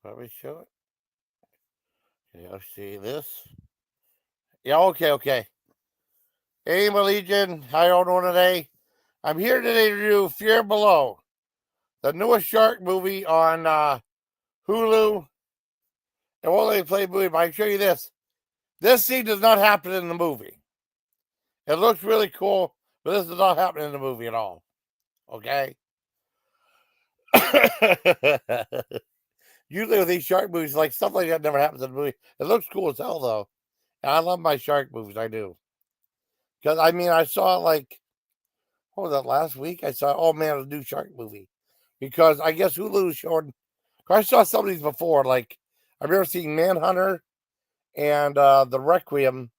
Let me show it. Okay, let's see this. Yeah, okay. Hey, my Legion, how y'all doing today? I'm here today to do Fear Below, the newest shark movie on Hulu. It won't let me play the movie, but I can show you this. This scene does not happen in the movie. It looks really cool, but this does not happen in the movie at all. Okay? Usually with these shark movies, like stuff like that never happens in the movie. It looks cool as hell, though. And I love my shark movies, I do. Because, I mean, I saw like, what was that, last week? I saw, oh man, a new shark movie. Because I guess Hulu showed, I saw some of these before. Like, I've never seen Manhunter and The Requiem,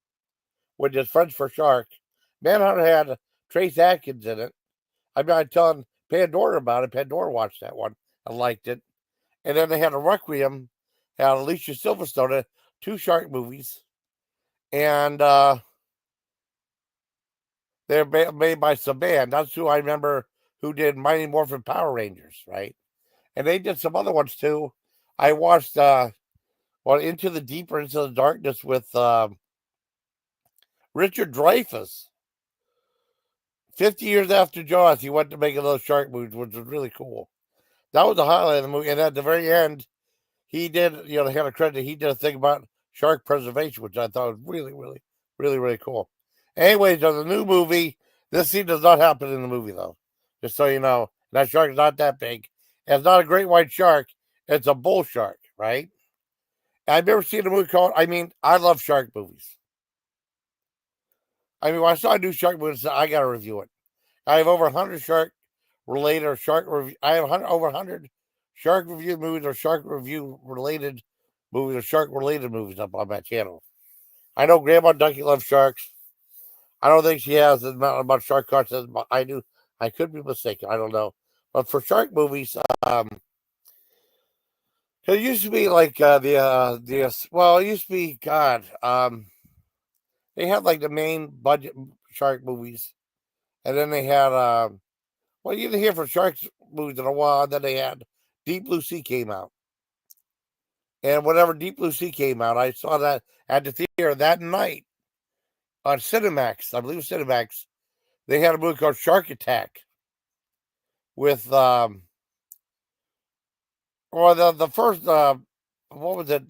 which is French for shark. Manhunter had Trace Atkins in it. I've been telling Pandora about it. Pandora watched that one and liked it. And then they had a Requiem, had Alicia Silverstone, two shark movies. And they're made by Saban. That's who I remember who did Mighty Morphin Power Rangers, right? And they did some other ones too. I watched Into the Deeper, Into the Darkness with Richard Dreyfuss. 50 years after Jaws, he went to make those shark movies, which was really cool. That was the highlight of the movie. And at the very end, he did, they had a credit. He did a thing about shark preservation, which I thought was really cool. Anyways, on the new movie, this scene does not happen in the movie, though. Just so you know, that shark is not that big. It's not a great white shark. It's a bull shark, right? I've never seen a movie called, I love shark movies. When I saw a new shark movie, I got to review it. I have over 100 shark related or shark review. I have over 100 shark review movies or shark review related movies or shark related movies up on my channel. I know Grandma Ducky loves sharks. I don't think she has as much shark content as I do. I could be mistaken. I don't know. But for shark movies, it used to be like it used to be they had like the main budget shark movies, and then they had you didn't hear from sharks movies in a while. And then they had Deep Blue Sea came out, and whenever Deep Blue Sea came out, I saw that at the theater that night on Cinemax. I believe it was Cinemax. They had a movie called Shark Attack with the first what was it?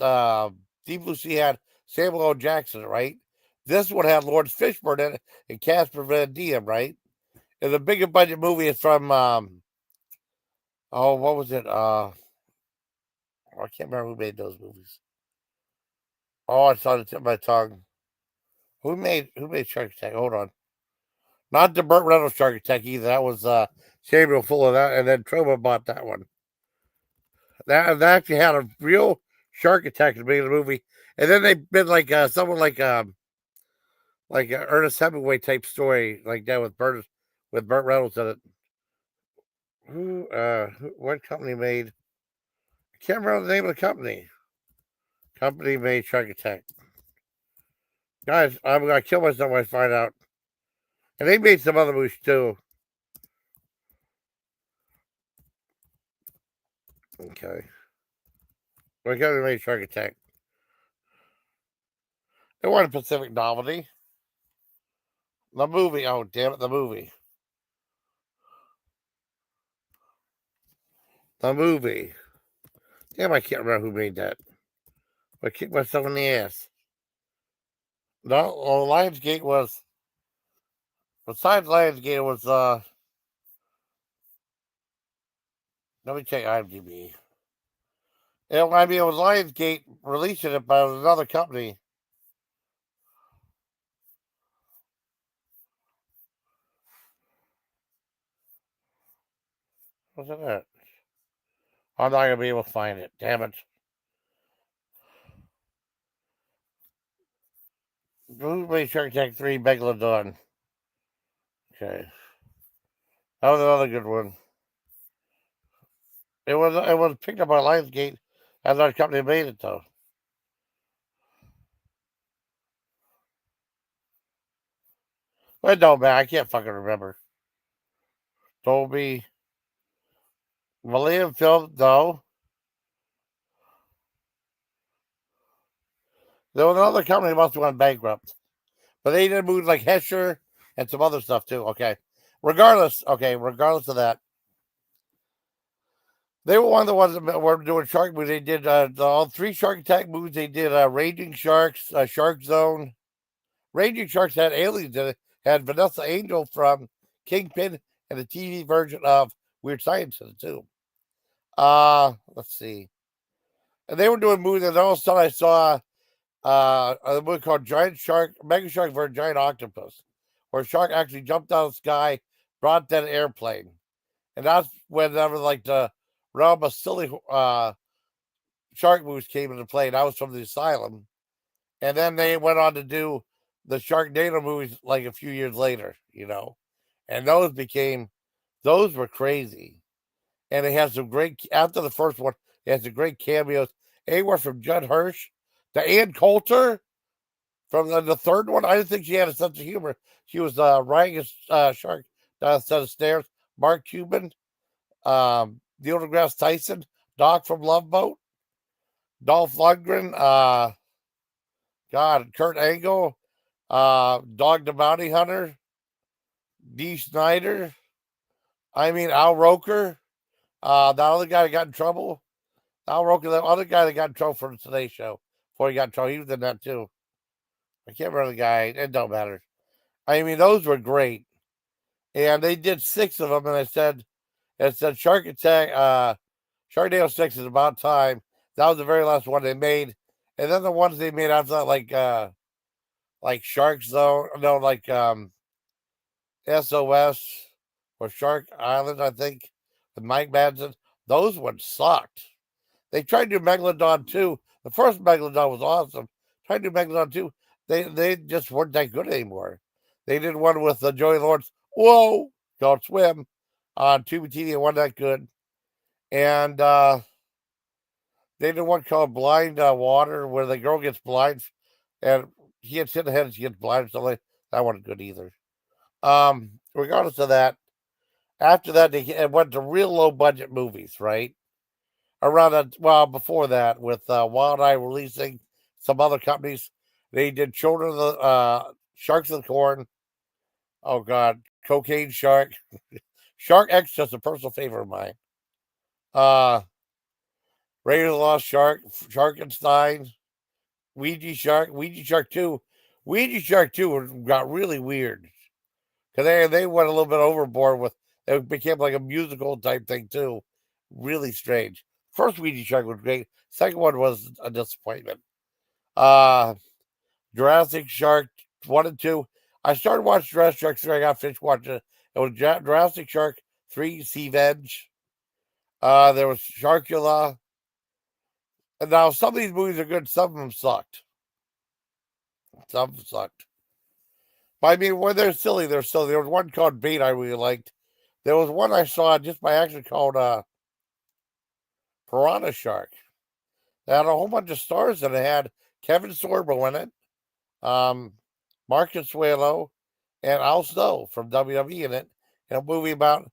Deep Blue Sea had Samuel L. Jackson, right? This one had Lawrence Fishburne in it and Casper Van Diem, right? And the bigger budget movie is from what was it? I can't remember who made those movies. Oh, I saw the tip of my tongue. Who made Shark Attack? Hold on. Not the Burt Reynolds Shark Attack either. That was Samuel Fuller, that, and then Troma bought that one. That actually had a real shark attack at the beginning of the movie, and then they did like someone like Ernest Hemingway type story like that with Burt Reynolds in it. What company made? I can't remember the name of the company. Company made Shark Attack. Guys, I'm gonna kill myself when I find out. And they made some other movies too. Okay. What company made Shark Attack? They weren't a Pacific Novelty. The movie. Oh, damn it, the movie. The movie. Damn, I can't remember who made that. I kicked myself in the ass. No, Lionsgate was. Besides Lionsgate, it was. Let me check IMDb. It was Lionsgate releasing it, but it was another company. What's it? I'm not gonna be able to find it. Damn it. Who made Shark Attack 3 Megalodon? Okay. That was another good one. It was picked up by Lionsgate as our company made it though. But no man, I can't fucking remember. Dolby Millennium Film, no. There was another company that must have gone bankrupt, but they did movies like Hesher and some other stuff too. Okay, regardless of that, they were one of the ones that were doing shark movies. They did all three Shark Attack movies. They did Raging Sharks, Shark Zone. Raging Sharks had aliens in it. Had Vanessa Angel from Kingpin and the TV version of Weird Science in it too. Let's see. And they were doing movies, and all of a sudden I saw a movie called Giant Shark, Mega Shark for a Giant Octopus, where a shark actually jumped out of the sky, brought that airplane. And that's whenever like the realm of silly shark movies came into play. And I was from the asylum. And then they went on to do the Sharknado movies like a few years later, And those were crazy. And they had some great, after the first one, they had some great cameos. Anywhere from Judd Hirsch to Ann Coulter from the third one. I didn't think she had a sense of humor. She was riding a shark down a set of stairs. Mark Cuban, Neil deGrasse Tyson, Doc from Love Boat, Dolph Lundgren, Kurt Angle, Dog the Bounty Hunter, Dee Snider. Al Roker, that other guy that got in trouble. Al Roker, the other guy that got in trouble for the Today Show before he got in trouble. He was in that too. I can't remember the guy. It don't matter. Those were great. And they did 6 of them, and it said Shark Attack, Sharknado 6 is about time. That was the very last one they made. And then the ones they made after that, like Shark Zone, no, like SOS or Shark Island, I think, with Mike Madsen. Those ones sucked. They tried to do Megalodon 2. The first Megalodon was awesome. Tried to do Megalodon 2. They just weren't that good anymore. They did one with Joey Lawrence, called Swim on Tubi TV. It wasn't that good. And they did one called Blind Water, where the girl gets blind and he gets hit in the head and she gets blind. So that wasn't good either. Regardless of that, after that, they went to real low budget movies, right? Before that, with Wild Eye releasing some other companies, they did Children of the Sharks of the Corn. Oh God, Cocaine Shark, Shark X, just a personal favorite of mine. Raiders of the Lost Shark, Sharkenstein, Ouija Shark 2. Ouija Shark 2 got really weird because they went a little bit overboard with it. Became like a musical type thing too. Really strange. First Ouija Shark was great. Second one was a disappointment. Jurassic Shark 1 and 2. I started watching Jurassic Shark 3. I got finished watching it. It was Jurassic Shark 3, Sea Veg. There was Sharkula. And now some of these movies are good. Some of them sucked. But when they're silly, they're silly. There was one called Bait I really liked. There was one I saw just by accident called Piranha Shark. They had a whole bunch of stars and it had Kevin Sorbo in it, Mark Consuelo, and Al Snow from WWE in it. And a movie about,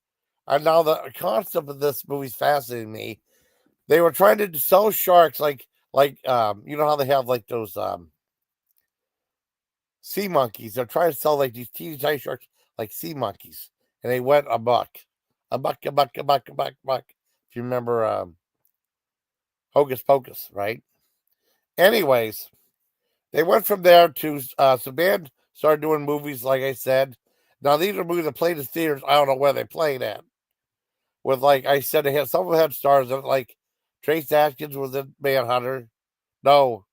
and now the concept of this movie is fascinating me. They were trying to sell sharks like you know how they have like those sea monkeys. They're trying to sell like these teeny tiny sharks like sea monkeys. And they went a buck. If you remember Hocus Pocus, right? Anyways, they went from there to Saban started doing movies, like I said. Now these are movies that played in theaters. I don't know where they played at. With like I said, they had some of them had stars in it, like Trace Atkins was in Manhunter. No,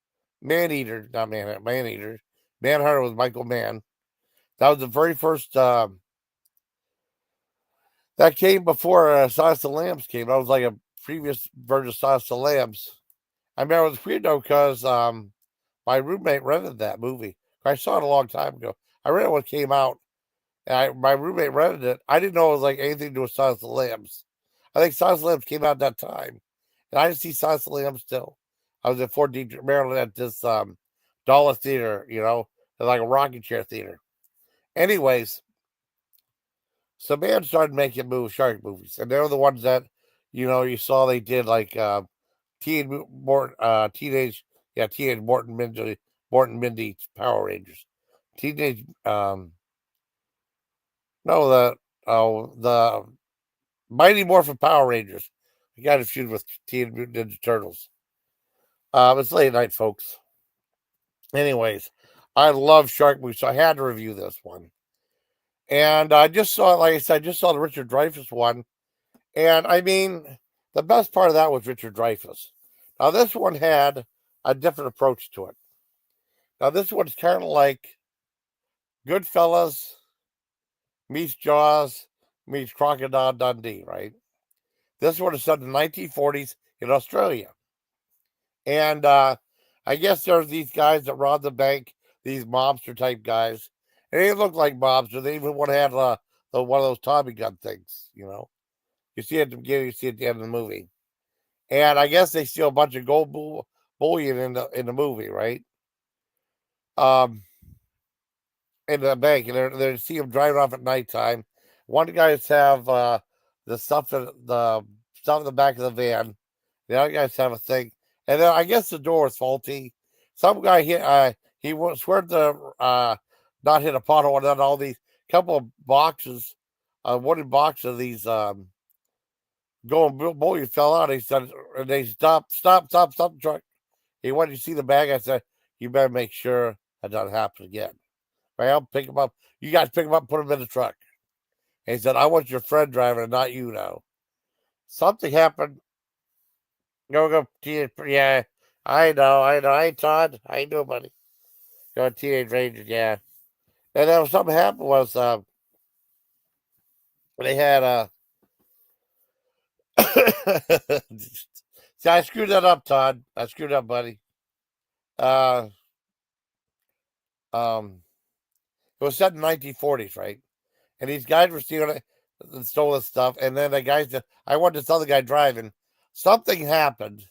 Maneater, not Manhunter, Maneater. Manhunter was Michael Mann. That was the very first that came before Silence of the Lambs came. That was like a previous version of Silence of the Lambs. I remember it was weird though because my roommate rented that movie. I saw it a long time ago. I read it when it came out. And my roommate rented it. I didn't know it was like anything to do with Silence of the Lambs. I think Silence of the Lambs came out at that time. And I didn't see Silence of the Lambs still. I was in Fort Detrick, Maryland at this dollar theater, like a rocking chair theater. Anyways, Saban started making shark movies. And they were the ones that, you saw they did like Teenage Morton Ninja Morton Mindy Power Rangers. Teenage no the Mighty Morphin Power Rangers. I got a feud with Teenage Mutant Ninja Turtles. It's late night, folks. Anyways, I love shark movies, so I had to review this one. And I just saw, like I said, I just saw the Richard Dreyfuss one. And I mean, the best part of that was Richard Dreyfuss. Now, this one had a different approach to it. Now, this one's kind of like Goodfellas meets Jaws meets Crocodile Dundee, right? This one is set in the 1940s in Australia. And I guess there's these guys that robbed the bank, these mobster type guys. And they look like mobsters. They even would have had one of those Tommy gun things, you know. You see it at the beginning, you see it at the end of the movie. And I guess they steal a bunch of gold bullion in the movie, right? In the bank, and they see them driving off at nighttime. One guys have the stuff in the back of the van. The other guys have a thing, and then I guess the door is faulty. Some guy hit. He swear to not hit a pothole, and then all these couple of boxes, wooden boxes of these going bullion fell out. He said, and they stop the truck. He wanted to see the bag. I said, you better make sure that doesn't happen again. Right, I'll pick him up. You guys pick him up, put him in the truck. And he said, I want your friend driving and not you now. Something happened. Go, yeah. I know. Hey, Todd. How you doing, buddy? Go, Teenage Rangers, yeah. And then something happened was they had See, I screwed that up, Todd. I screwed up, buddy. Uh, it was set in 1940s, right? And these guys were stealing it and stole this stuff. And then the guys, I wanted this other guy driving. Something happened.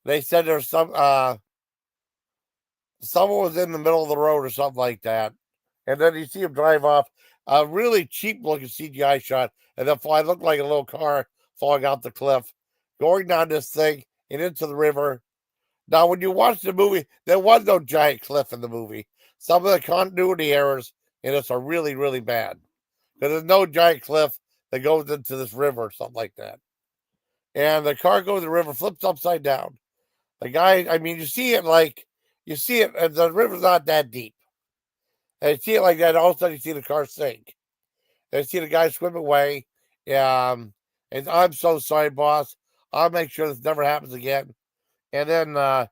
They said there's someone was in the middle of the road or something like that. And then you see him drive off. A really cheap looking CGI shot. And then I looked like a little car falling out the cliff, going down this thing and into the river. Now, when you watch the movie, there was no giant cliff in the movie. Some of the continuity errors in this are really, really bad. Because there's no giant cliff that goes into this river or something like that. And the car goes in the river, flips upside down. The guy, I mean, you see it, and the river's not that deep. And you see it like that, all of a sudden you see the car sink. And you see the guy swim away. And I'm so sorry, boss. I'll make sure this never happens again. And then the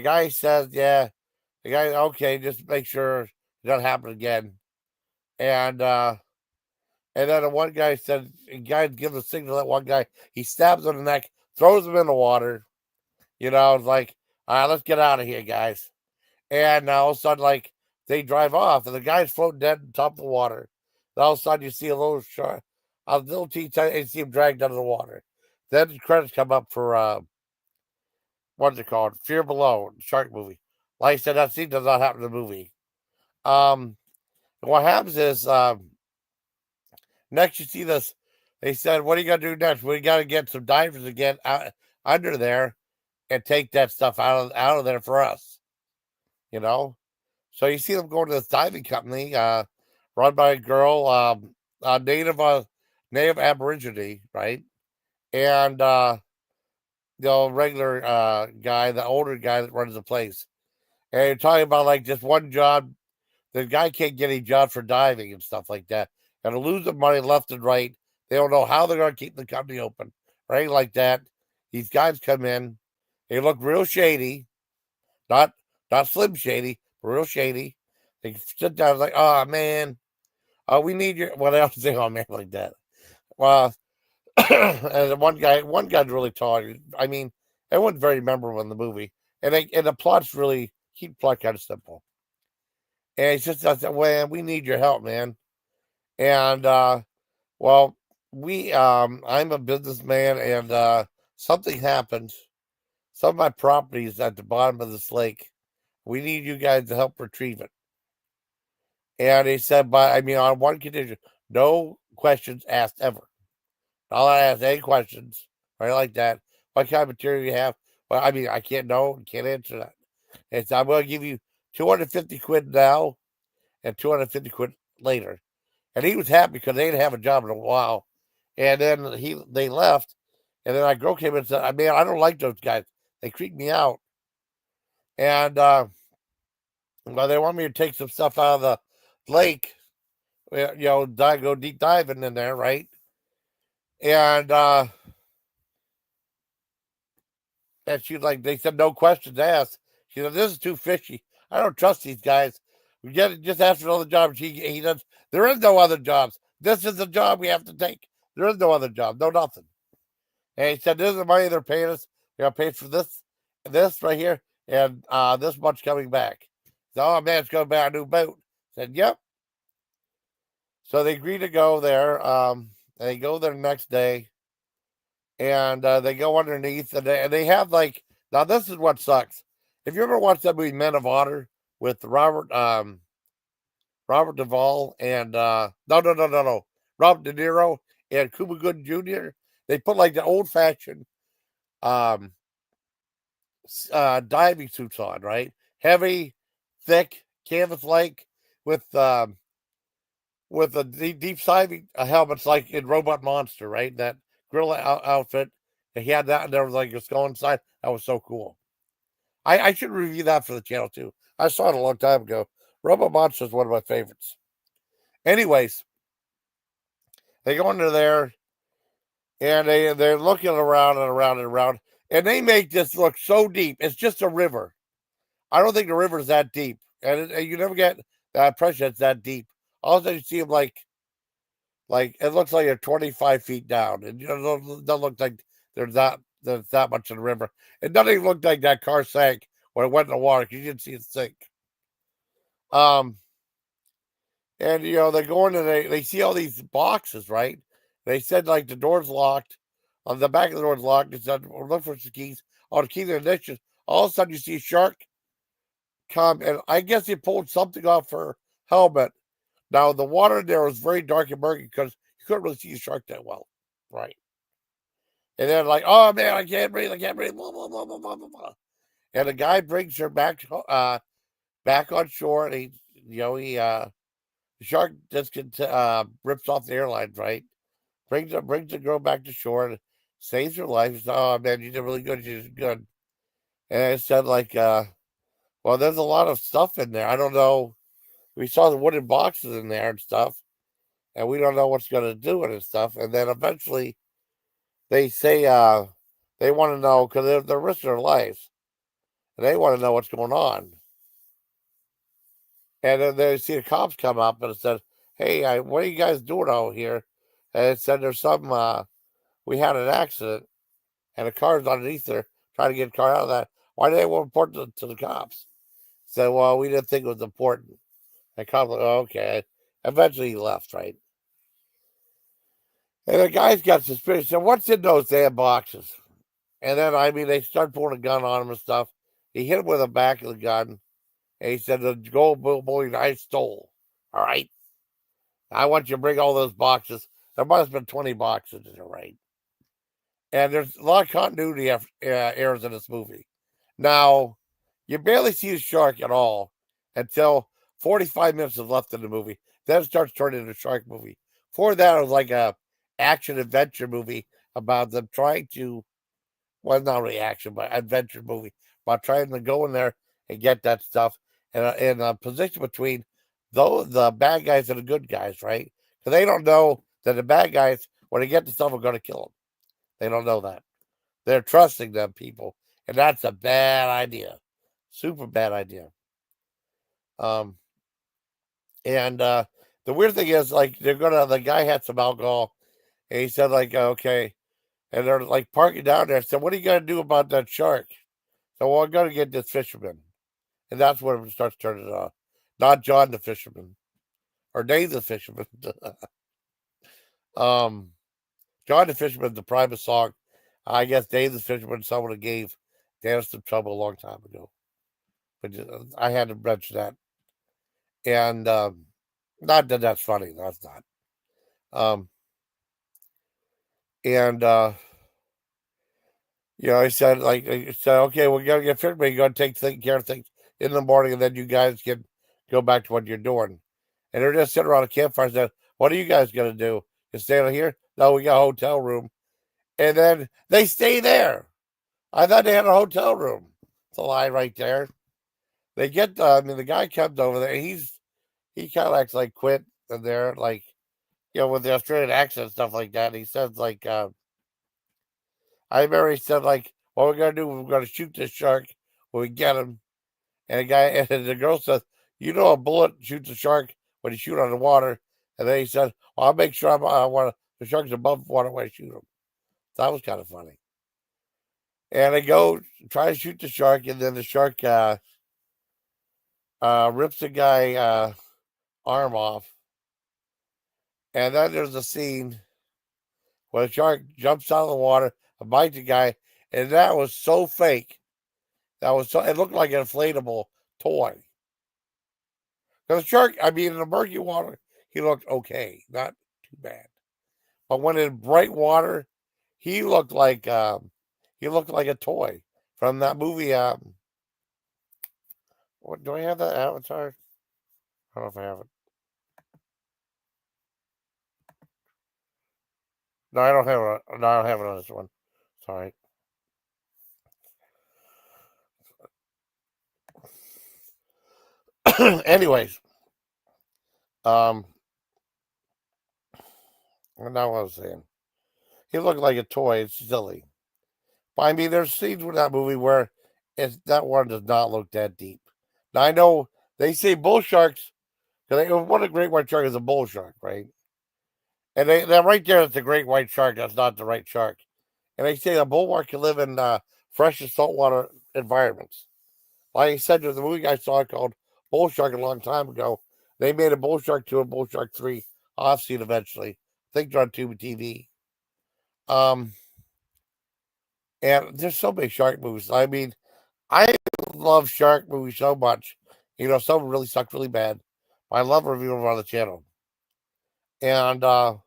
guy says, yeah, the guy, okay, just make sure it doesn't happen again. And then the one guy said, the guy gives a signal to that one guy. He stabs him in the neck, throws him in the water. You know, it's like, all right, let's get out of here, guys. And all of a sudden, like, they drive off, and the guy's floating dead on top of the water. And all of a sudden, you see a little shark, a little teeny, and you see him dragged under the water. Then the credits come up for, what's it called? Fear Below, shark movie. Like I said, that scene does not happen in the movie. What happens is, next, you see this. They said, what are you going to do next? We got to get some divers to get out, under there and take that stuff out of there for us. You know? So you see them going to this diving company run by a girl, a native Aborigine, right? And the regular guy, the older guy that runs the place. And you're talking about like just one job. The guy can't get any job for diving and stuff like that. And to lose the money left and right. They don't know how they're going to keep the company open, right? Like that. These guys come in. They look real shady. Not Slim Shady, but real shady. They sit down like, oh, man. We need your... What else say, oh, man, like that? Well, and one guy's really tall. I mean, it wasn't very memorable in the movie. And the plot's really... Keep the plot kind of simple. And it's just, I said, well, we need your help, man. And, well, I'm a businessman, and something happened. Some of my property is at the bottom of this lake. We need you guys to help retrieve it. And he said, but I mean, on one condition, no questions asked ever. I'll ask any questions, right? Like that. What kind of material you have? Well, I mean, I can't know, can't answer that. And so I'm going to give you 250 quid now and 250 quid later. And he was happy because they didn't have a job in a while. And then they left. And then my girl came in and said, man, I don't like those guys. They creep me out. And well, they want me to take some stuff out of the lake, go deep diving in there, right? And she's like, they said no questions asked. She said, this is too fishy. I don't trust these guys. We just ask for another job. He does. There is no other jobs. This is the job we have to take. There is no other job. No nothing. And he said, this is the money they're paying us. They're gonna pay us for this right here, and this much coming back. So, oh man, it's gonna buy a new boat. I said, yep. So they agreed to go there. They go there the next day, and they go underneath, and they have like, now this is what sucks. If you ever watched that movie Men of Honor with Robert Duvall and no, Robert De Niro and Cuba Gooding Jr., they put like the old fashioned diving suits on, right? Heavy, thick, canvas like with a deep diving helmets like in Robot Monster, right? That gorilla outfit. And he had that, and there was like a skull inside. That was so cool. I should review that for the channel too. I saw it a long time ago. Robot Monster is one of my favorites. Anyways, they go into there and they're looking around and around and around, and they make this look so deep. It's just a river. I don't think the river is that deep, and you never get that impression it's that deep. All of a sudden, you see them like it looks like they're 25 feet down, and don't look like there's that much in the river. It doesn't even look like that car sank when it went in the water because you didn't see it sink. And they go in and they see all these boxes, right? They said like the door's locked, on the back of the door's locked. They said, well, look for the keys. Oh, the key to the ignition. All of a sudden, you see a shark come, and I guess he pulled something off her helmet. Now the water in there was very dark and murky because you couldn't really see the shark that well, right? And then like, oh man, I can't breathe, blah, blah, blah, blah, blah, blah. And the guy brings her back on shore, and the shark just rips off the airlines, right? Brings the girl back to shore and saves her life. Says, oh man, you did really good. You did good. And I said like, well, there's a lot of stuff in there. I don't know. We saw the wooden boxes in there and stuff, and we don't know what's going to do with it and stuff. And then eventually, they say they want to know because they're risking their lives, and they want to know what's going on. And then they see the cops come up and it said, "Hey, what are you guys doing out here?" And it said, "There's some. We had an accident, and a car's underneath there trying to get a car out of that. Why did they want to report to the cops?" Said, "Well, we didn't think it was important." And the cops like, "Oh, okay." Eventually, he left, right? And the guy's got suspicion. Said, "What's in those damn boxes?" And then, they start pulling a gun on him and stuff. He hit him with the back of the gun, and he said, "The gold bullion I stole. All right, I want you to bring all those boxes." There must have been 20 boxes in there, right? And there's a lot of continuity errors in this movie. Now, you barely see the shark at all until 45 minutes is left in the movie. Then it starts turning into a shark movie. Before that, it was like a action adventure movie about them trying to, well, not really action, but adventure movie about trying to go in there and get that stuff in a position between the bad guys and the good guys, right? Because they don't know that the bad guys, when they get the stuff, are going to kill them. They don't know that. They're trusting them people, and that's a bad idea. Super bad idea. And the weird thing is, like, the guy had some alcohol, and he said, like, okay. And they're like parking down there. I said, what are you going to do about that shark? So, well, I'm going to get this fisherman. And that's when it starts turning on. Not John the fisherman or Dave the fisherman. John the fisherman, the private song. I guess Dave the fisherman, someone that gave Dan some trouble a long time ago. But I had to mention that. And not that that's funny. That's not. And I said, like, I said, okay, we're gonna get fisherman. You gotta take care of things. in the morning, and then you guys can go back to what you're doing. And they're just sitting around a campfire and saying, what are you guys going to do? You stay here? No, we got a hotel room. And then they stay there. I thought they had a hotel room. It's a lie right there. They get, the guy comes over there. He kind of acts like quit in there, like, with the Australian accent and stuff like that. And he says, like, I remember he said, like, what we're going to do, we're going to shoot this shark when we get him. And the girl says, a bullet shoots a shark when you shoot on the water. And then he said, well, I'll make sure the shark's above water when I shoot him. So that was kind of funny. And they go try to shoot the shark, and then the shark rips the guy arm off. And then there's a scene where the shark jumps out of the water and bites the guy, and that was so fake. It looked like an inflatable toy. Because the shark, in the murky water, he looked okay, not too bad. But when in bright water, he looked like a toy from that movie. What do I have that Avatar? I don't know if I have it. No, I don't have it. No, I don't have it on this one. Sorry. Anyways, what now I was saying, he looked like a toy. It's silly. But there's scenes with that movie where that one does not look that deep. Now I know they say bull sharks, because what a great white shark is a bull shark, right? And they're right there. It's a great white shark. That's not the right shark. And they say a bull shark can live in fresh and saltwater environments. Like I said, there's a movie I saw called Bull Shark a long time ago. They made a Bull Shark 2 and Bull Shark 3. I've seen eventually. I think they're on Tubi TV. And there's so many shark movies. I love shark movies so much. Some really suck really bad. I love reviewing them on the channel. And, the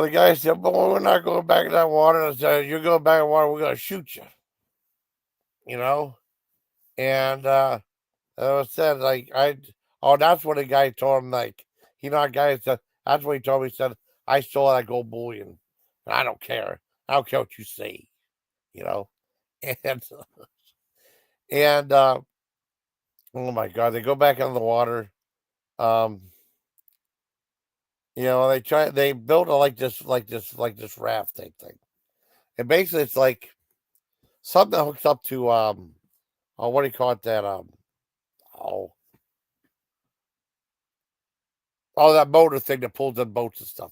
guy said, well, we're not going back in that water. I said, you're going back in the water, we're going to shoot you. And, said, like, that's what the guy told him, like, a guy said, that's what he told me. He said, I stole that gold bullion. And I don't care. I don't care what you say, And, oh my God, they go back in the water. They built like this rafting thing. And basically it's like something that hooks up to, what do you call it, that, that motor thing that pulls in boats and stuff.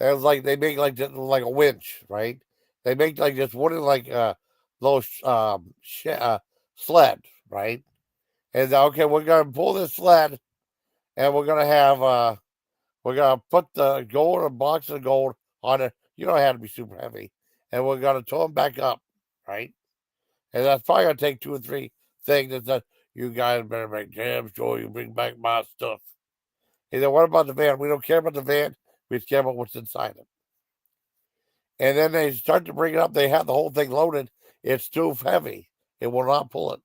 And it's like they make like a winch, right? They make like this wooden little sled, right? And okay, we're gonna pull this sled, and we're gonna put the gold, a box of gold on it. You know, it had to be super heavy, and we're gonna tow them back up, right? And that's probably gonna take 2 or 3 things. That says, you guys better make damn sure you bring back my stuff. He said, what about the van? We don't care about the van. We just care about what's inside it. And then they start to bring it up. They have the whole thing loaded. It's too heavy. It will not pull it.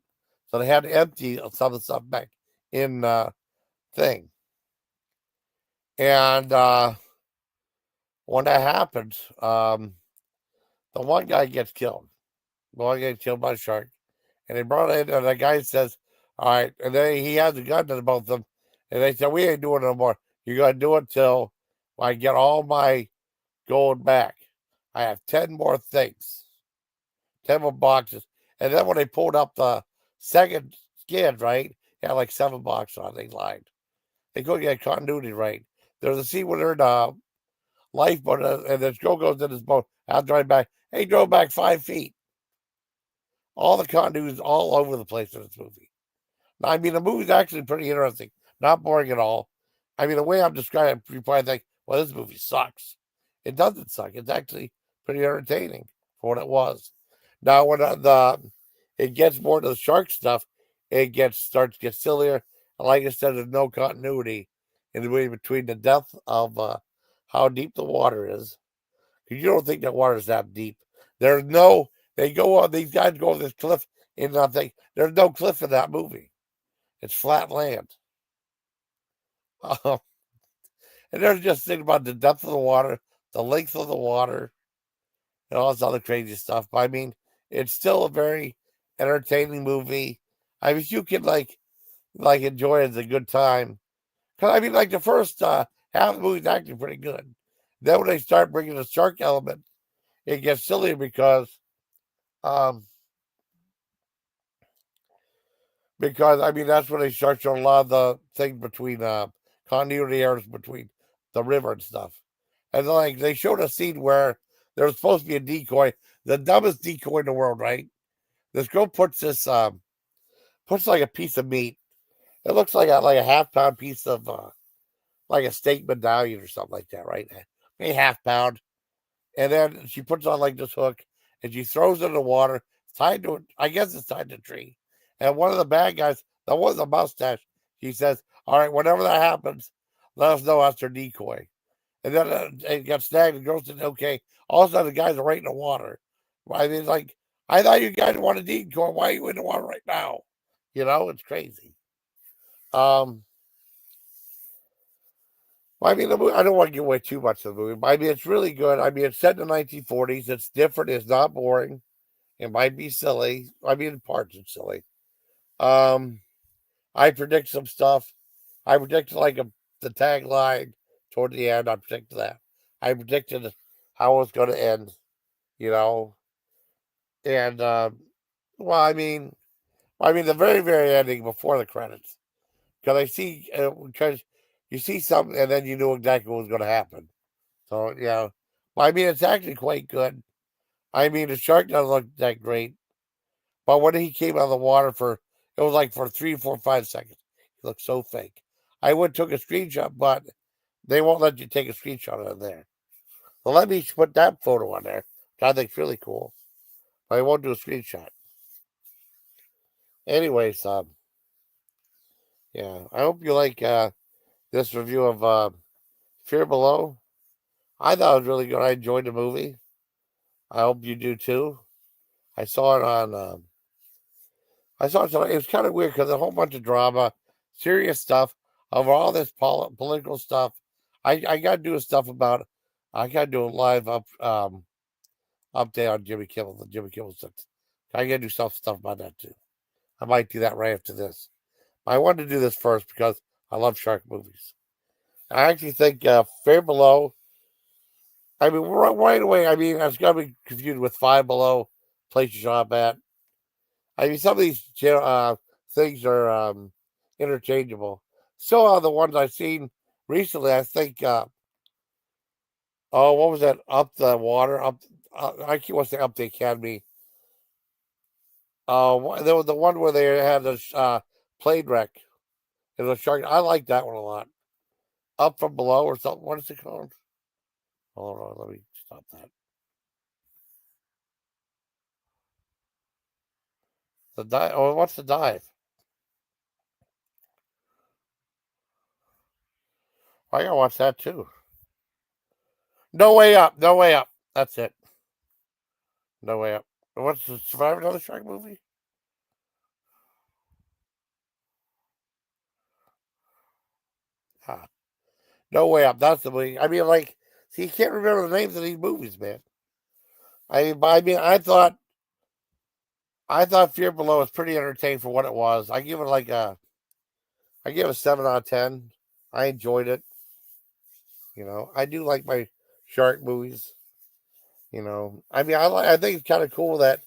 So they had to empty some of the stuff back in thing. And when that happens, the one guy gets killed. The one guy gets killed by a shark. And they brought it in, and the guy says, all right. And then he has a gun to both of them. And they said, we ain't doing it no more. You're going to do it till I get all my gold back. I have 10 more things, 10 more boxes. And then when they pulled up the second skin, right, it had like 7 boxes on it. They lied. They couldn't get continuity right. There's a scene where they're in a lifeboat, and this girl goes in his boat. I'll drive back. He drove back 5 feet. All the continuity is all over the place in this movie. Now, the movie's actually pretty interesting. Not boring at all. The way I'm describing it, you probably think, well, this movie sucks. It doesn't suck. It's actually pretty entertaining for what it was. Now, when it gets more to the shark stuff, it starts to get sillier. And like I said, there's no continuity in the movie between the depth of how deep the water is. Because you don't think that water is that deep. They They go on, these guys go on this cliff and nothing. There's no cliff in that movie. It's flat land. Um, and they're just thinking about the depth of the water, the length of the water, and all this other crazy stuff. But I mean, it's still a very entertaining movie. I mean, you can like enjoy it as a good time. Because I mean, like the first half of the movie is actually pretty good. Then when they start bringing the shark element, it gets silly um, because I mean that's when they start showing a lot of the things between continuity errors between the river and stuff. And like they showed a scene where there was supposed to be a decoy, the dumbest decoy in the world, right? This girl puts puts like a piece of meat. It looks like a half-pound piece of like a steak medallion or something like that, right? Maybe half pound. And then she puts on like this hook and she throws it in the water. It's tied to it. I guess it's tied to a tree. And one of the bad guys, the one with the mustache, he says, all right, whenever that happens, let us know after decoy. And then it got snagged and goes to, okay, all of a sudden the guys are right in the water. I mean, like, I thought you guys wanted decoy. Why are you in the water right now? You know, it's crazy. Um, well, I mean, the movie, I don't want to give away too much of the movie, but I mean, it's really good. I mean, it's set in the 1940s. It's different. It's not boring. It might be silly. I mean, in parts, it's silly. Um, I predict some stuff. I predicted the tagline toward the end. I predicted that. I predicted how it was going to end. You know, and well, I mean, the very, very ending before the credits, because because you see something and then you knew exactly what was going to happen. So yeah, well, I mean, it's actually quite good. I mean, the shark doesn't look that great, but when he came out of the water it was like for 3, 4, 5 seconds. He looked so fake. I would took a screenshot, but they won't let you take a screenshot of it there. So let me put that photo on there, which I think's really cool. But I won't do a screenshot. Anyways, yeah, I hope you like this review of Fear Below. I thought it was really good. I enjoyed the movie. I hope you do too. I saw it on. I saw it. It was kind of weird because a whole bunch of drama, serious stuff, over all this political stuff. I got to do a stuff about. I got to do a live update on Jimmy Kimmel. The Jimmy Kimmel stuff. I got to do stuff about that too. I might do that right after this. I wanted to do this first because I love shark movies. I actually think Fair Below. I mean, right away. I mean, I was gonna be confused with Five Below, Place Your Shop at. I mean, some of these things are interchangeable. Still, the ones I've seen recently, I think. Oh, what was that? Up the water, up. I keep wanting to say up the academy. There was the one where they had the plane wreck. It was a shark. I like that one a lot. Up from below or something. What is it called? Hold on, let me stop that. The dive. Oh, what's the dive? I gotta watch that too. No way up. No way up. That's it. No way up. What's the Survivor another shark movie? Ah, no way up. That's the movie. I mean, like, see, you can't remember the names of these movies, man. I mean, I thought Fear Below was pretty entertaining for what it was. I give it a 7 out of 10. I enjoyed it. You know, I do like my shark movies. You know, I mean, I think it's kind of cool that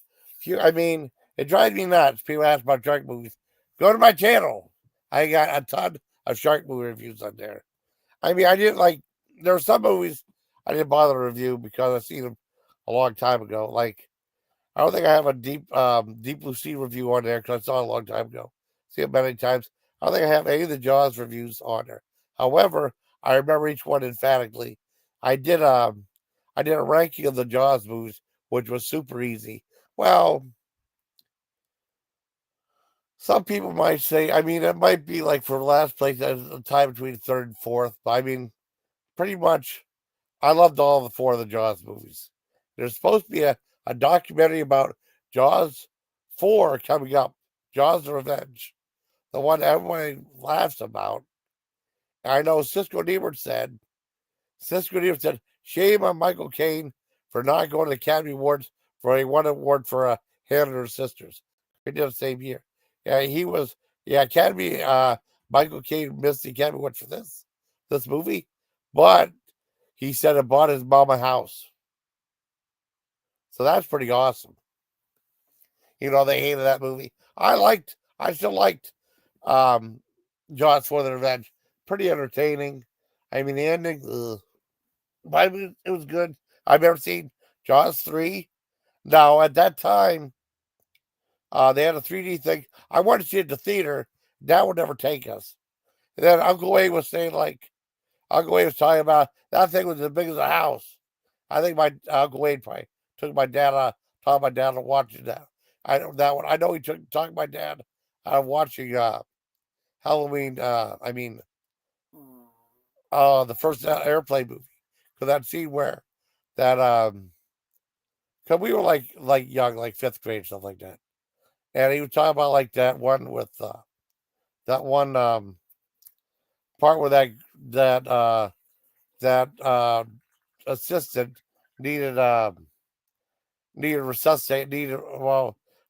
I mean, it drives me nuts. People ask about shark movies. Go to my channel. I got a ton of shark movie reviews on there. I mean, I didn't like. There were some movies I didn't bother to review because I seen them a long time ago. Like I don't think I have a Deep Blue Sea review on there because I saw it a long time ago. See it many times. I don't think I have any of the Jaws reviews on there. However, I remember each one emphatically. I did I did a ranking of the Jaws movies, which was super easy. Well, some people might say, I mean, it might be like for last place, there's a time between third and fourth. But I mean, pretty much, I loved all the four of the Jaws movies. There's supposed to be a documentary about Jaws 4 coming up. Jaws the Revenge. The one everybody laughs about. And I know Cisco Niemann said, shame on Michael Caine for not going to the Academy Awards for a one award for Hannah and Her Sisters. He did the same year. Yeah, he was, Academy, Michael Caine missed the Academy Award for this movie, but he said it bought his mom a house. So that's pretty awesome. They hated that movie. I still liked um, Jaws for the Revenge. Pretty entertaining. I mean, the ending, ugh. But I mean, it was good. I've never seen Jaws 3. Now, at that time, they had a 3D thing. I wanted to see it at the theater. That would never take us. And then Uncle Wayne was saying, Uncle Wayne was talking about that thing was as big as a house. I think my Uncle Wayne probably took my dad, taught my dad to watch that. I know that one. I know he talked my dad out of watching Halloween. The first airplane movie. Because that scene where that because we were like young, like fifth grade, stuff like that. And he was talking about like that one with that one part where that that assistant needed resuscitate,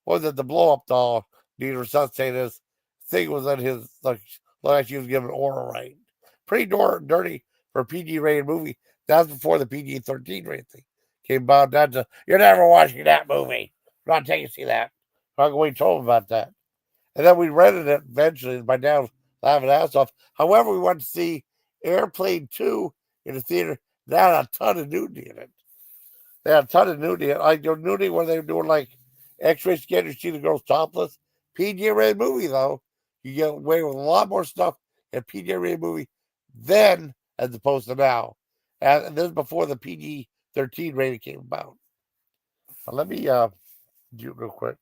was it the blow up doll needed resuscitate? His thing was in his like she was given oral right. Pretty dirty for a PG rated movie. That's before the PG 13 rated thing came about. You're never watching that movie. I'm not taking to see that. Uncle Wayne told him about that. And then we rented it eventually. My dad was laughing ass off. However, we went to see Airplane 2 in the theater. That had a ton of nudity in it. They had a ton of nudity. Like the nudity where they were doing like X-ray scan to see the girls topless. PG rated movie though, you get away with a lot more stuff in PG rated movie then as opposed to now. And this is before the PG 13 rating came about. Now, let me do it real quick.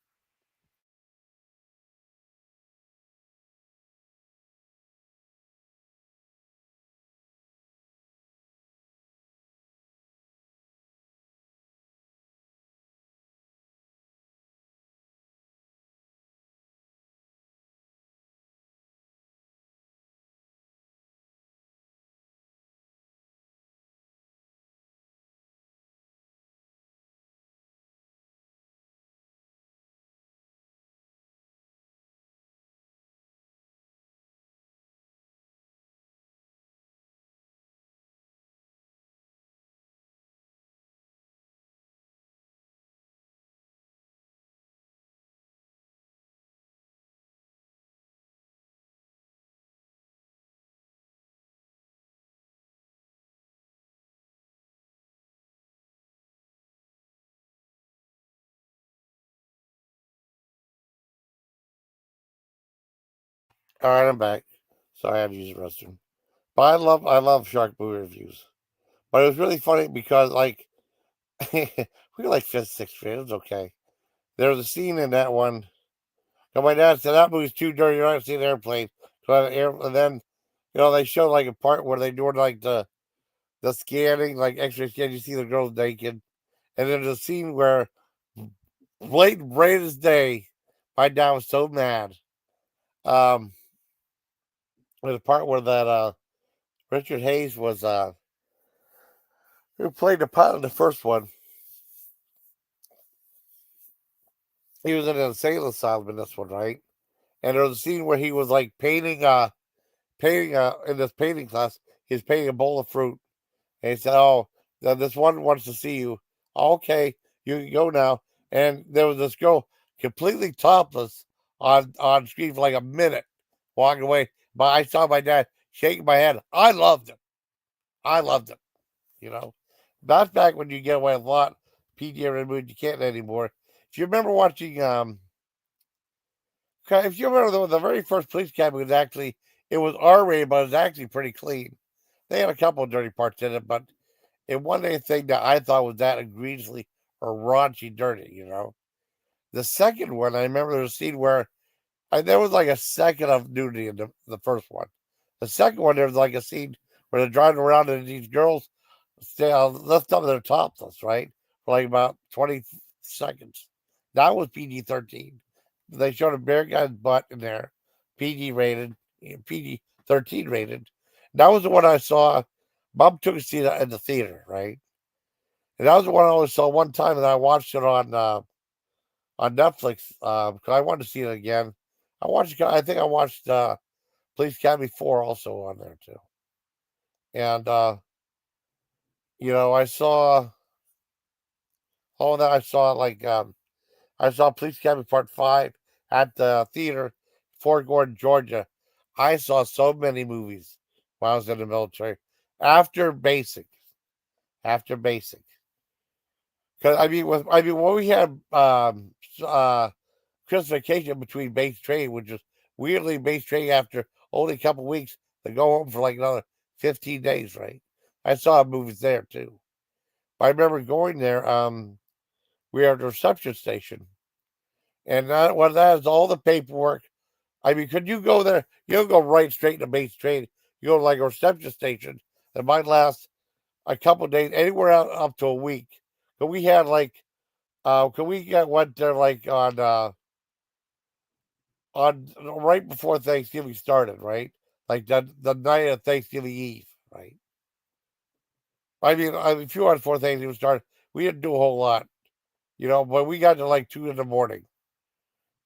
All right, I'm back. Sorry, I had to use the restroom. But I love shark movie reviews. But it was really funny because we were like fifth, sixth grade. It was okay. There was a scene in that one. And my dad said that movie's too dirty. You're not seeing an airplane. And then they showed like a part where they doing like the scanning, like X-ray scan. You see the girls naked, and then there's a scene where blatant bright as day. My dad was so mad. Um, there's a part where that Richard Hayes was who played the pilot in the first one. He was in an insane asylum in this one, right? And there was a scene where he was like painting in this painting class. He was painting a bowl of fruit, and he said, "Oh, this one wants to see you. Okay, you can go now." And there was this girl completely topless on screen for like a minute, walking away. But I saw my dad shaking my head. I loved it. I loved it. You know, that's back when you get away a lot. PG movies you can't anymore. If you remember watching, if you remember the very first Police Academy was actually it was R rated, but it was actually pretty clean. They had a couple of dirty parts in it, but it wasn't anything that I thought was that egregiously or raunchy dirty. The second one, I remember there was a scene where there was like a second of nudity in the first one. The second one, there was like a scene where they're driving around and these girls lift up their topless, right? For like about 20 seconds. That was PG-13. They showed a bear guy's butt in there, PG rated, PG-13 rated. That was the one I saw. Mom took a seat in the theater, right? And that was the one I only saw one time, and I watched it on Netflix because I wanted to see it again. I think I watched Police Academy 4 also on there too. And I saw all that. I saw Police Academy Part 5 at the theater, Fort Gordon, Georgia. I saw so many movies while I was in the military after basic, after basic. Because when we had Christmas vacation between base training, which is weirdly base training after only a couple weeks, to go home for like another 15 days, right? I saw movies there too. I remember going there. We were at the reception station, and that is all the paperwork. I mean, could you go there? You don't go right straight to base training. You go to like a reception station that might last a couple of days, anywhere out up to a week. But we had like, went there like on right before Thanksgiving started, right? Like the night of Thanksgiving Eve, right? A few hours before Thanksgiving started, we didn't do a whole lot, but we got to like 2 in the morning,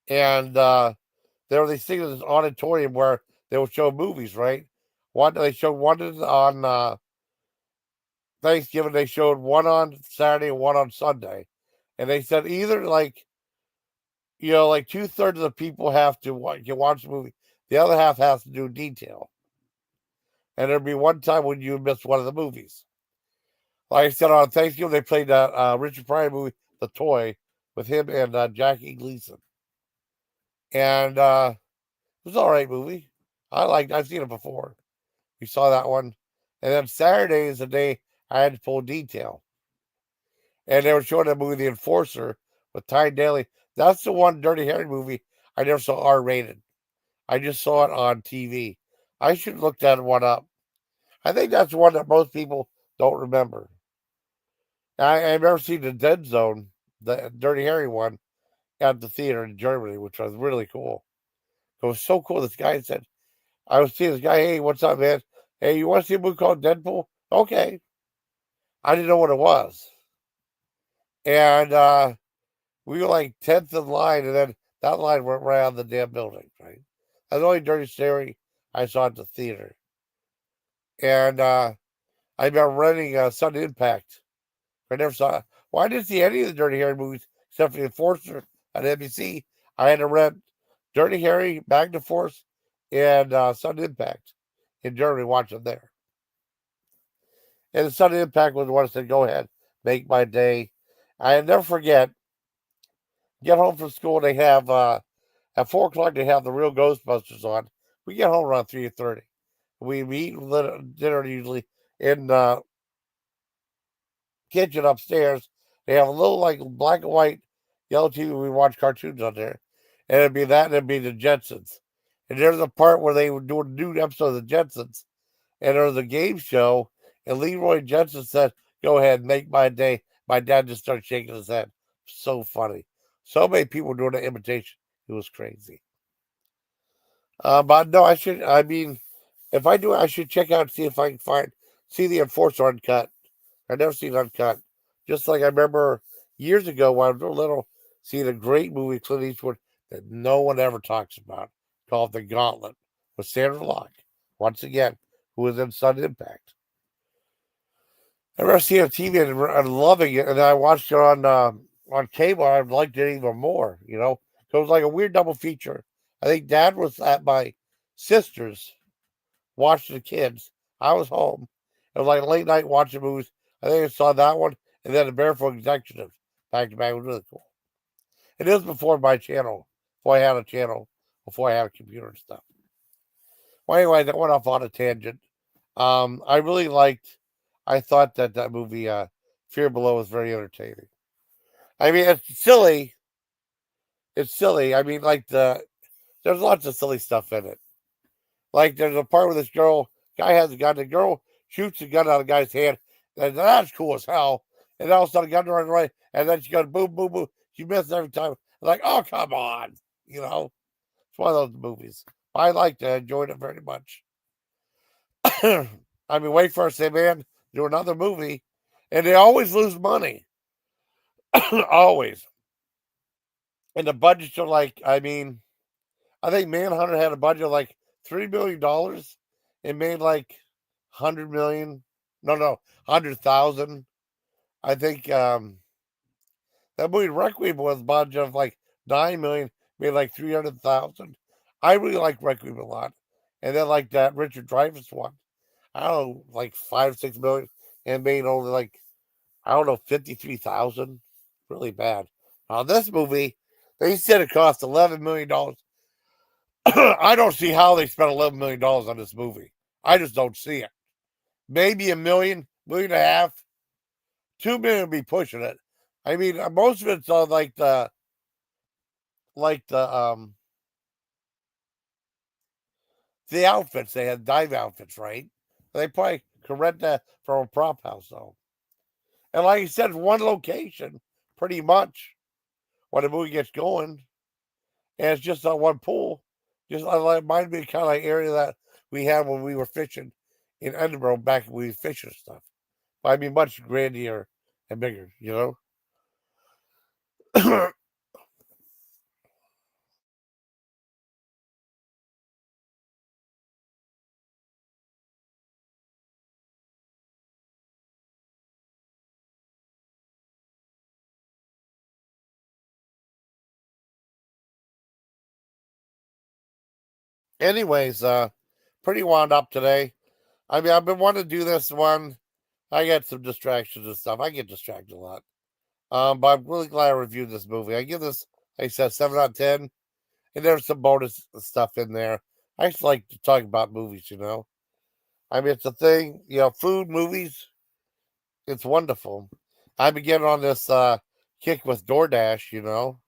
and there were these things in this auditorium where they would show movies, right? They showed one on Thanksgiving, they showed one on Saturday and one on Sunday, and they said either like 2/3 of the people have to watch the movie, the other half has to do detail, and there'd be one time when you missed one of the movies. Like I said, on Thanksgiving they played that Richard Pryor movie, The Toy, with him and Jackie Gleason, and it was an all right movie. I've seen it before. We saw that one. And then Saturday is the day I had to pull detail. And they were showing that movie, The Enforcer, with Ty Daly. That's the one Dirty Harry movie I never saw R rated. I just saw it on TV. I should look that one up. I think that's one that most people don't remember. I've never seen The Dead Zone, the Dirty Harry one, at the theater in Germany, which was really cool. It was so cool. This guy said, I was seeing this guy, hey, what's up, man? Hey, you want to see a movie called Deadpool? Okay. I didn't know what it was. And we were like 10th in line, and then that line went right out of the damn building, right? That's the only Dirty Harry I saw at the theater. And I've been renting Sudden Impact. I never saw it. Well, I didn't see any of the Dirty Harry movies except for The Enforcer on NBC. I had to rent Dirty Harry, Magna Force, and Sudden Impact in Germany, watch them there. And the Sudden Impact was the one that said, go ahead, make my day. I never forget, get home from school, they have, at 4 o'clock, they have the real Ghostbusters on. We get home around 3:30. We eat dinner usually in the kitchen upstairs. They have a little like black and white yellow TV. We watch cartoons on there. And it'd be that, and it'd be the Jetsons. And there's a part where they would do a new episode of the Jetsons. And there was a game show, and Leroy Jensen said, go ahead, make my day. My dad just started shaking his head. So funny. So many people doing the imitation. It was crazy. But no, if I do it, I should check out and see if I can see the Enforcer uncut. I've never seen uncut. Just like I remember years ago when I was little, seeing a great movie, Clint Eastwood, that no one ever talks about, called The Gauntlet, with Sandra Bullock. Once again, who was in Sudden Impact. I remember seeing it on TV and loving it, and then I watched it on cable. I liked it even more, So it was like a weird double feature. I think Dad was at my sister's watching the kids. I was home. It was like late night watching movies. I think I saw that one, and then the Barefoot Executive back to back. It was really cool. It was before my channel, before I had a channel, before I had a computer and stuff. Well, anyway, that went off on a tangent. I really liked. I thought that movie, Fear Below, was very entertaining. I mean, it's silly. It's silly. I mean, there's lots of silly stuff in it. Like there's a part where this guy has a gun. The girl shoots a gun out of the guy's hand, and that's cool as hell. And all of a sudden, the gun runs right, and then she goes boom, boom, boom. You miss every time. Like, oh, come on. You know, it's one of those movies. I liked it. I enjoyed it very much. I mean, wait for us, say, man, do another movie. And they always lose money. Always. And the budgets are like, I mean, I think Manhunter had a budget of like $3 million and made like 100 million. No, 100,000. I think that movie Requiem was a budget of like 9 million, made like 300,000. I really like Requiem a lot. And then like that Richard Dreyfuss one, I don't know, like 5-6 million, and made only like, I don't know, 53,000. Really bad. Now this movie, they said it cost $11 million. I don't see how they spent $11 million on this movie. I just don't see it. Maybe a million, million and a half, 2 million would be pushing it. I mean, most of it's on like the outfits. They had dive outfits, right? They probably could rent that from a prop house, though. And like you said, one location, pretty much, when the movie gets going, and it's just on one pool. Just reminds me kind of like area that we had when we were fishing in Edinburgh back when we were fishing stuff. But I mean, much grandier and bigger, you know. Anyways, pretty wound up today. I mean, I've been wanting to do this one. I got some distractions and stuff. I get distracted a lot. But I'm really glad I reviewed this movie. I give this, like I said, 7 out of 10. And there's some bonus stuff in there. I just like to talk about movies, you know. I mean, it's a thing, you know, food, movies, it's wonderful. I've been getting on this kick with DoorDash, you know.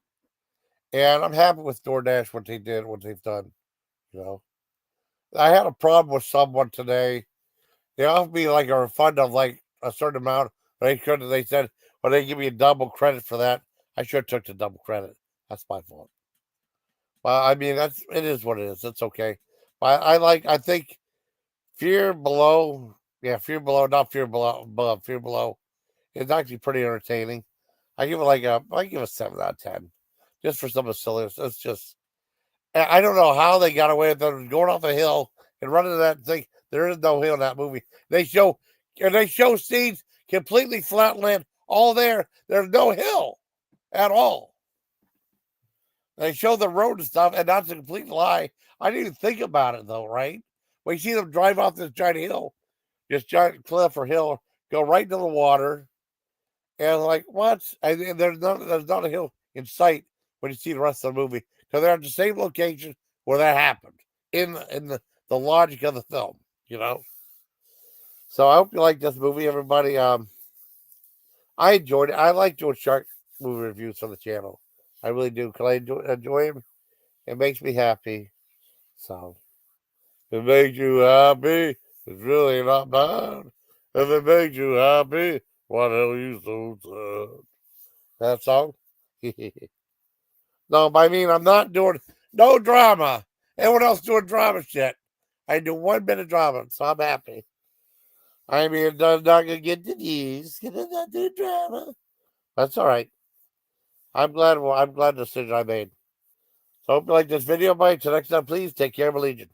And I'm happy with DoorDash, what they did, what they've done, you know. I had a problem with someone today. They offered me like a refund of like a certain amount, but they couldn't. They said, well, they give me a double credit for that. I should have took the double credit. That's my fault. Well, I mean, it is what it is. It's okay. But I think Fear Below, yeah, Fear Below, not Fear Below, above, Fear Below. It's actually pretty entertaining. I give it a 7 out of 10, just for some of the silliness. It's just, I don't know how they got away with them going off a hill and running that thing. There is no hill in that movie. They show scenes completely flat land, all there. There's no hill at all. They show the road and stuff, and that's a complete lie. I didn't even think about it though, right? When you see them drive off this giant hill, this giant cliff or hill, go right into the water, and like what? And there's not a hill in sight when you see the rest of the movie because they're at the same location where that happened in the logic of the film, you know. So I hope you like this movie, everybody. I enjoyed it. I like doing shark movie reviews on the channel. I really do because I enjoy them. It makes me happy. So if it makes you happy, it's really not bad. If it makes you happy, what hell you so sad? That song? No, but I mean, I'm not doing no drama. Everyone else doing drama shit. I do 1 minute of drama, so I'm happy. I mean, I'm not gonna get the news. Gonna not do drama. That's all right. I'm glad. Well, I'm glad the decision I made. So, hope you like this video, buddy. Till next time, please take care of Legion.